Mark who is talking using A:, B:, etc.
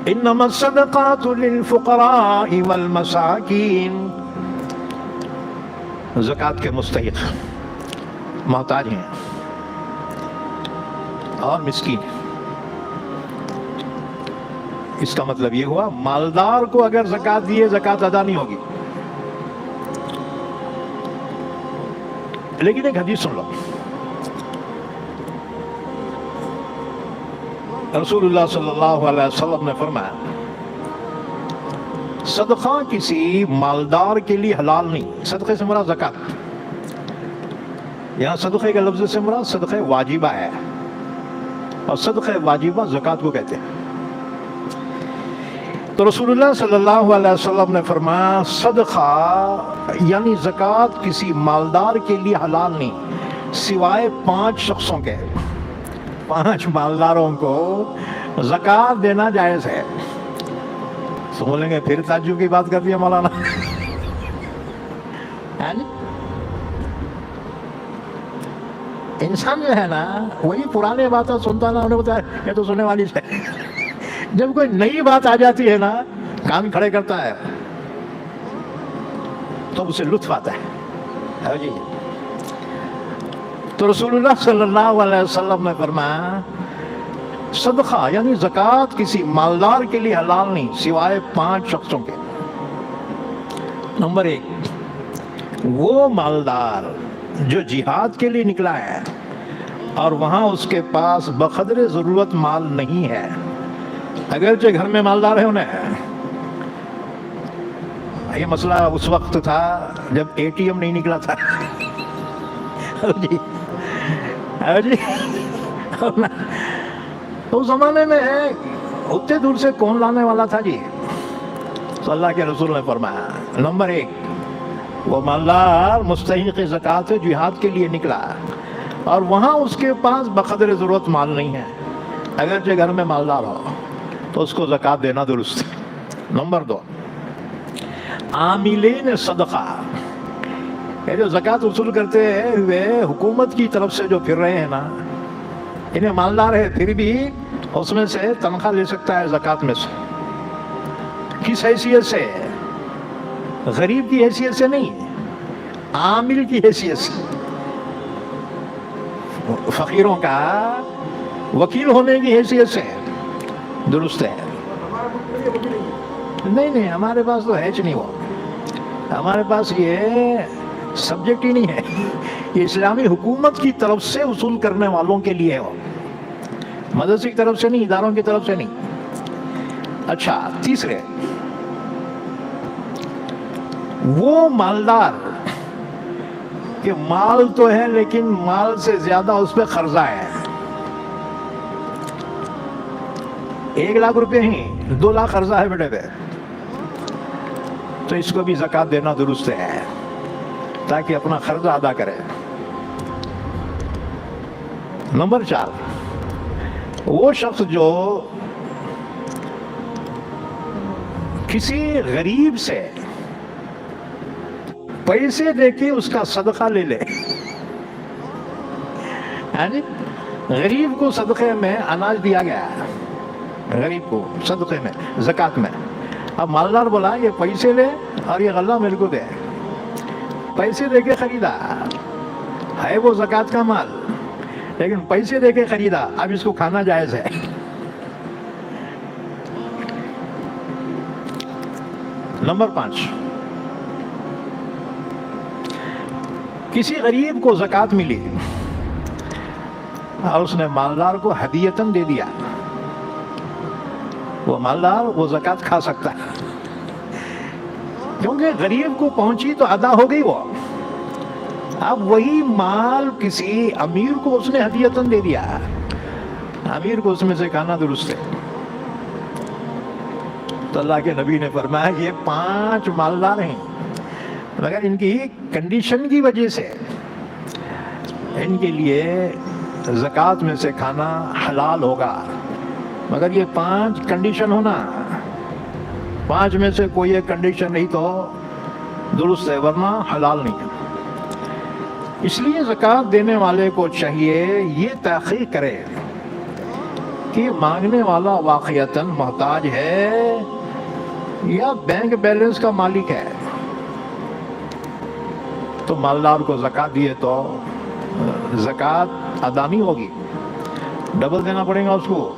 A: انما الصدقات للفقراء والمساکین، زکوٰۃ کے مستحق محتاج ہیں اور مسکین ہیں۔ اس کا مطلب یہ ہوا مالدار کو اگر زکوٰۃ دیے زکوٰۃ ادا نہیں ہوگی۔ لیکن ایک حدیث سن لو، رسول اللہ صلی اللہ علیہ وسلم نے فرمایا صدقہ کسی مالدار کے لیے حلال نہیں۔ صدقے سے مراد زکوٰۃ، یہاں صدقے کے لفظ سے مراد صدقہ واجبہ ہے، اور صدقہ واجبہ زکوٰۃ کو کہتے ہیں۔ تو رسول اللہ صلی اللہ علیہ وسلم نے فرمایا صدقہ یعنی زکوٰۃ کسی مالدار کے لیے حلال نہیں سوائے 5 شخصوں کے۔ 5 مالداروں کو زکوٰۃ دینا جائز ہے۔ تو بولیں گے پھر تعجب کی بات کر دیا مولانا۔ انسان جو ہے نا وہی پرانے باتیں سنتا نا، انہیں بتا یہ تو سننے والی ہے، جب کوئی نئی بات آ جاتی ہے نا کان کھڑے کرتا ہے تو اسے لطف آتا ہے جی۔ تو رسول اللہ صلی اللہ علیہ وسلم نے فرمایا صدقہ یعنی زکوٰۃ کسی مالدار کے لیے حلال نہیں سوائے 5 شخصوں کے۔ نمبر 1، وہ مالدار جو جہاد کے لیے نکلا ہے اور وہاں اس کے پاس بقدر ضرورت مال نہیں ہے، اگرچہ گھر میں مالدار ہے انہیں۔ یہ مسئلہ اس وقت تھا جب ATM نہیں نکلا تھا جی جی۔ اس زمانے میں اتنے دور سے کون لانے والا تھا جی؟ تو اللہ کے رسول نے فرمایا نمبر 1، وہ مالدار مستحق زکوٰۃ جہاد کے لیے نکلا اور وہاں اس کے پاس بقدر ضرورت مال نہیں ہے، اگرچہ گھر میں مالدار ہو تو اس کو زکوٰۃ دینا درست ہے۔ نمبر 2، عاملین صدقہ، یہ جو زکوٰۃ وصول کرتے ہوئے حکومت کی طرف سے جو پھر رہے ہیں نا، انہیں مالدار ہے پھر بھی اس میں سے تنخواہ لے سکتا ہے زکوٰۃ میں سے۔ کس حیثیت سے؟ غریب کی حیثیت سے نہیں، عامل کی حیثیت سے، فقیروں کا وکیل ہونے کی حیثیت سے درست ہے۔ نہیں ہمارے پاس تو ہے نہیں، وہ ہمارے پاس یہ سبجیکٹ ہی نہیں ہے، یہ اسلامی حکومت کی طرف سے وصول کرنے والوں کے لیے ہے، وہ مدرسے کی طرف سے نہیں، اداروں کی طرف سے نہیں۔ اچھا، تیسرے، وہ مالدار کہ مال تو ہے لیکن مال سے زیادہ اس پہ قرضہ ہے، 1 لاکھ روپے ہی 2 لاکھ قرضہ ہے بیٹے پہ، تو اس کو بھی زکوٰۃ دینا درست ہے تاکہ اپنا قرضہ ادا کرے۔ نمبر 4، وہ شخص جو کسی غریب سے پیسے دے کے اس کا صدقہ لے لے، یعنی غریب کو صدقے میں اناج دیا گیا ہے، غریب کو صدقے میں زکوٰۃ میں، اب مالدار بولا یہ پیسے لے اور یہ غلہ میرے کو دے، پیسے دے کے خریدا ہے وہ زکوٰۃ کا مال، لیکن پیسے دے کے خریدا، اب اس کو کھانا جائز ہے۔ نمبر 5، کسی غریب کو زکوٰۃ ملی اور اس نے مالدار کو ہدیتاً دے دیا، وہ مالدار وہ زکوٰۃ کھا سکتا ہے کیونکہ غریب کو پہنچی تو ادا ہو گئی وہ۔ اب وہی مال کسی امیر کو اس نے ہدیتاً دے دیا، امیر کو اس میں سے کھانا درست ہے۔ تو اللہ کے نبی نے فرمایا کہ یہ 5 مالدار ہیں، مگر ان کی کنڈیشن کی وجہ سے ان کے لیے زکوٰۃ میں سے کھانا حلال ہوگا، مگر یہ 5 کنڈیشن ہونا، 5 میں سے کوئی ایک کنڈیشن نہیں تو درست ہے، ورنہ حلال نہیں ہے۔ اس لیے زکوٰۃ دینے والے کو چاہیے یہ تحقیق کرے کہ مانگنے والا واقعتاً محتاج ہے یا بینک بیلنس کا مالک ہے. تو مالدار کو زکوٰۃ دیے تو زکوٰۃ ادا نہیں ہوگی, ڈبل دینا پڑے گا اس کو.